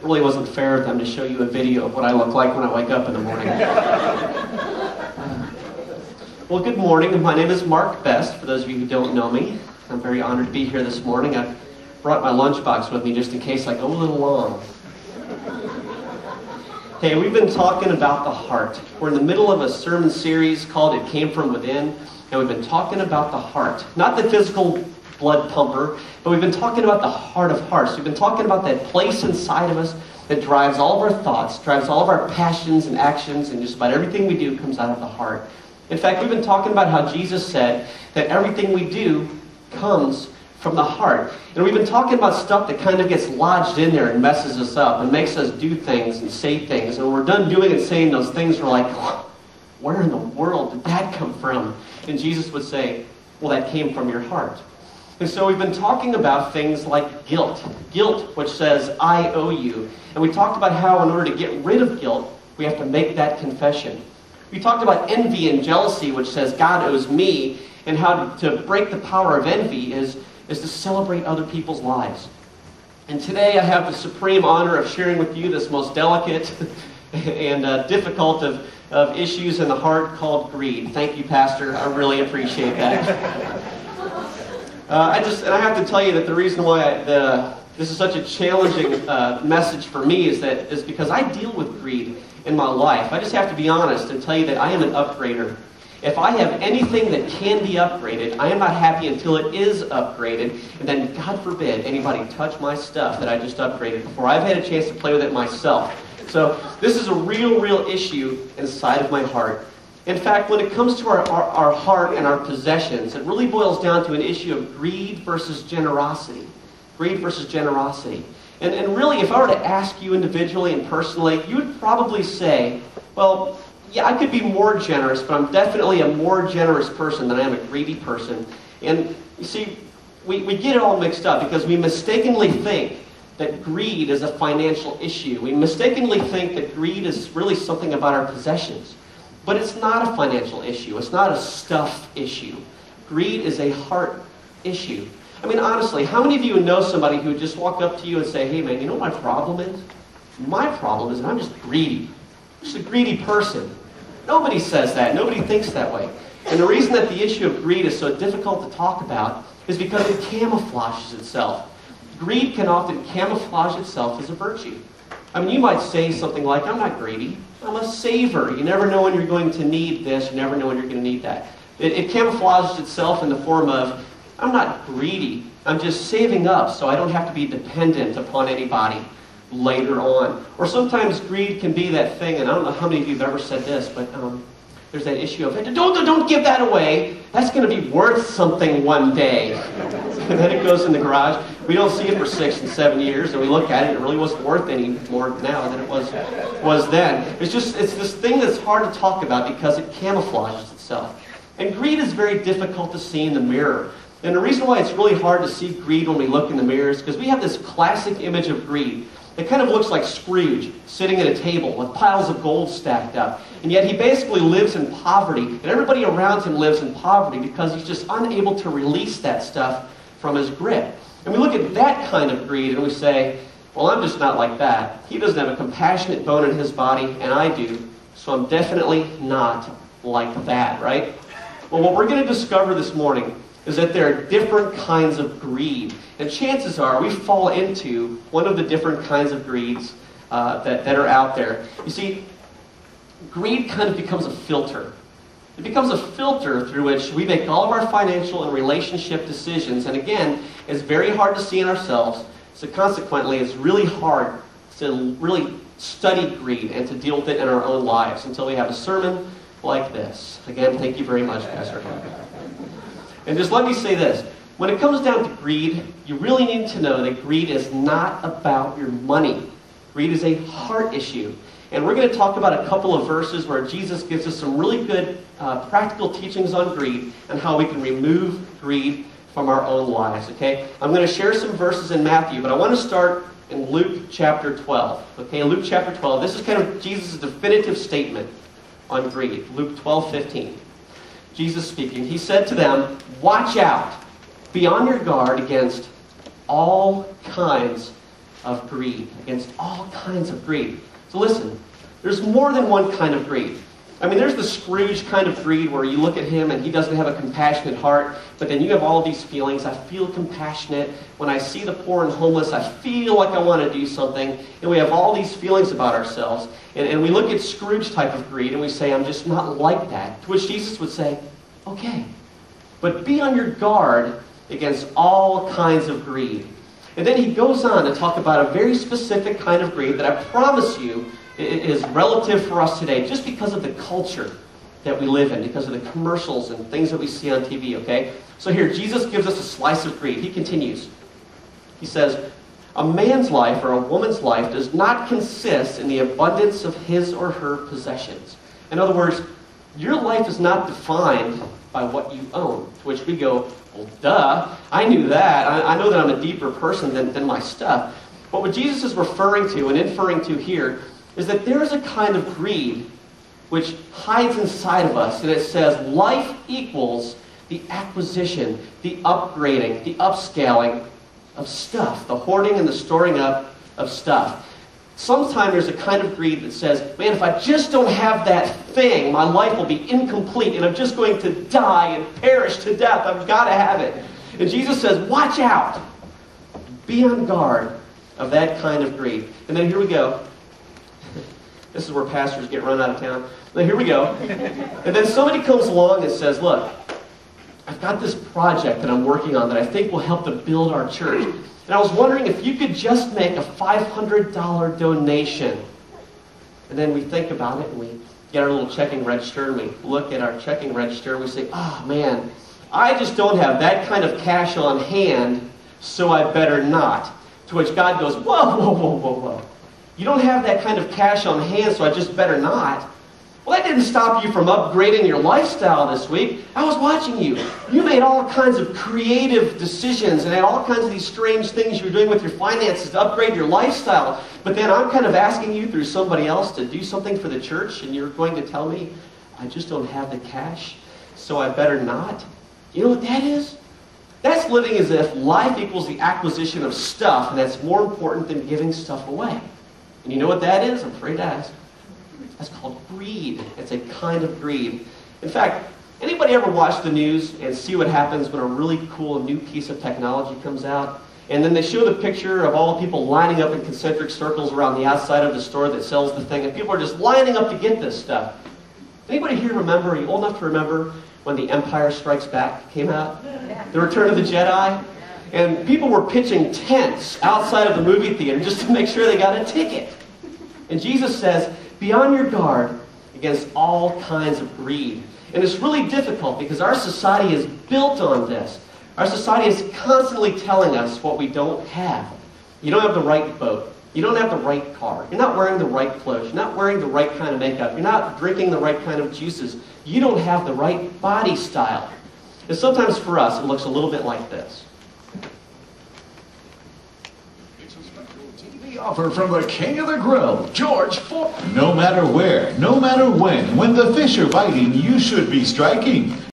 really wasn't fair of them to show you a video of what I look like when I wake up in the morning. Well, good morning. My name is Mark Best, for those of you who don't know me. I'm very honored to be here this morning. I brought my lunchbox with me just in case I go a little long. Hey, we've been talking about the heart. We're in the middle of a sermon series called It Came From Within, and we've been talking about the heart. Not the physical blood pumper, but we've been talking about the heart of hearts. We've been talking about that place inside of us that drives all of our thoughts, drives all of our passions and actions, and just about everything we do comes out of the heart. In fact, we've been talking about how Jesus said that everything we do comes from the heart. And we've been talking about stuff that kind of gets lodged in there and messes us up and makes us do things and say things. And when we're done doing and saying those things, we're like, where in the world did that come from? And Jesus would say, well, that came from your heart. And so we've been talking about things like guilt. Guilt, which says, I owe you. And we talked about how in order to get rid of guilt, we have to make that confession. We talked about envy and jealousy, which says, God owes me, and how to break the power of envy is to celebrate other people's lives. And today I have the supreme honor of sharing with you this most delicate and difficult of issues in the heart called greed. Thank you, Pastor. I really appreciate that. I have to tell you that the reason why this is such a challenging message for me is because I deal with greed in my life. I just have to be honest and tell you that I am an upgrader. If I have anything that can be upgraded, I am not happy until it is upgraded. And then, God forbid, anybody touch my stuff that I just upgraded before I've had a chance to play with it myself. So this is a real issue inside of my heart. In fact, when it comes to our heart and our possessions, it really boils down to an issue of greed versus generosity. Greed versus generosity. And really, if I were to ask you individually and personally, you would probably say, well, yeah, I could be more generous, but I'm definitely a more generous person than I am a greedy person. And you see, we get it all mixed up because we mistakenly think that greed is a financial issue. We mistakenly think that greed is really something about our possessions. But it's not a financial issue. It's not a stuff issue. Greed is a heart issue. I mean, honestly, how many of you know somebody who would just walk up to you and say, hey man, you know what my problem is? My problem is that I'm just greedy. I'm just a greedy person. Nobody says that. Nobody thinks that way. And the reason that the issue of greed is so difficult to talk about is because it camouflages itself. Greed can often camouflage itself as a virtue. I mean, you might say something like, I'm not greedy. I'm a saver. You never know when you're going to need this. You never know when you're going to need that. It camouflages itself in the form of, I'm not greedy. I'm just saving up so I don't have to be dependent upon anybody later on. Or sometimes greed can be that thing, and I don't know how many of you have ever said this, but there's that issue of, don't give that away. That's going to be worth something one day. And then it goes in the garage. We don't see it for 6 and 7 years, and we look at it, it really wasn't worth any more now than it was then. It's this thing that's hard to talk about because it camouflages itself. And greed is very difficult to see in the mirror. And the reason why it's really hard to see greed when we look in the mirror is because we have this classic image of greed. It kind of looks like Scrooge sitting at a table with piles of gold stacked up. And yet he basically lives in poverty, and everybody around him lives in poverty because he's just unable to release that stuff from his grip. And we look at that kind of greed and we say, well, I'm just not like that. He doesn't have a compassionate bone in his body, and I do, so I'm definitely not like that, right? Well, what we're going to discover this morning is that there are different kinds of greed. And chances are we fall into one of the different kinds of greeds that are out there. You see, greed kind of becomes a filter. It becomes a filter through which we make all of our financial and relationship decisions. And again, it's very hard to see in ourselves. So consequently, it's really hard to really study greed and to deal with it in our own lives until we have a sermon like this. Again, thank you very much, Pastor. And just let me say this. When it comes down to greed, you really need to know that greed is not about your money. Greed is a heart issue. And we're going to talk about a couple of verses where Jesus gives us some really good practical teachings on greed and how we can remove greed from our own lives, okay? I'm going to share some verses in Matthew, but I want to start in Luke chapter 12. Okay, Luke chapter 12. This is kind of Jesus' definitive statement on greed. Luke 12:15. Jesus speaking. He said to them, watch out. Be on your guard against all kinds of greed, against all kinds of greed. So listen, there's more than one kind of greed. I mean, there's the Scrooge kind of greed where you look at him and he doesn't have a compassionate heart, but then you have all these feelings. I feel compassionate. When I see the poor and homeless, I feel like I want to do something. And we have all these feelings about ourselves. And we look at Scrooge type of greed and we say, I'm just not like that. To which Jesus would say, okay, but be on your guard against all kinds of greed. And then he goes on to talk about a very specific kind of greed that I promise you is relative for us today, just because of the culture that we live in, because of the commercials and things that we see on TV, okay? So here, Jesus gives us a slice of greed. He continues. He says, a man's life or a woman's life does not consist in the abundance of his or her possessions. In other words, your life is not defined by what you own. To which we go, well, duh, I knew that. I know that I'm a deeper person than my stuff. But what Jesus is referring to and inferring to here is that there is a kind of greed which hides inside of us, and it says life equals the acquisition, the upgrading, the upscaling of stuff, the hoarding and the storing up of stuff. Sometimes there's a kind of greed that says, man, if I just don't have that thing, my life will be incomplete, and I'm just going to die and perish to death. I've got to have it. And Jesus says, watch out. Be on guard of that kind of greed. And then here we go. This is where pastors get run out of town. Now, here we go. And then somebody comes along and says, look, I've got this project that I'm working on that I think will help to build our church. And I was wondering if you could just make a $500 donation. And then we think about it and we get our little checking register and we look at our checking register and we say, oh man, I just don't have that kind of cash on hand, so I better not. To which God goes, whoa, whoa, whoa, whoa, whoa. You don't have that kind of cash on hand, so I just better not. Well, that didn't stop you from upgrading your lifestyle this week. I was watching you. You made all kinds of creative decisions and had all kinds of these strange things you were doing with your finances to upgrade your lifestyle. But then I'm kind of asking you through somebody else to do something for the church, and you're going to tell me, I just don't have the cash, so I better not. You know what that is? That's living as if life equals the acquisition of stuff, and that's more important than giving stuff away. And you know what that is? I'm afraid to ask. That's called greed. It's a kind of greed. In fact, anybody ever watch the news and see what happens when a really cool new piece of technology comes out? And then they show the picture of all the people lining up in concentric circles around the outside of the store that sells the thing, and people are just lining up to get this stuff. Anybody here remember, are you old enough to remember when The Empire Strikes Back came out? The Return of the Jedi? And people were pitching tents outside of the movie theater just to make sure they got a ticket. And Jesus says, be on your guard against all kinds of greed. And it's really difficult because our society is built on this. Our society is constantly telling us what we don't have. You don't have the right boat. You don't have the right car. You're not wearing the right clothes. You're not wearing the right kind of makeup. You're not drinking the right kind of juices. You don't have the right body style. And sometimes for us, it looks a little bit like this. Offer from the king of the grill, George Foreman. No matter where, no matter when the fish are biting, you should be striking.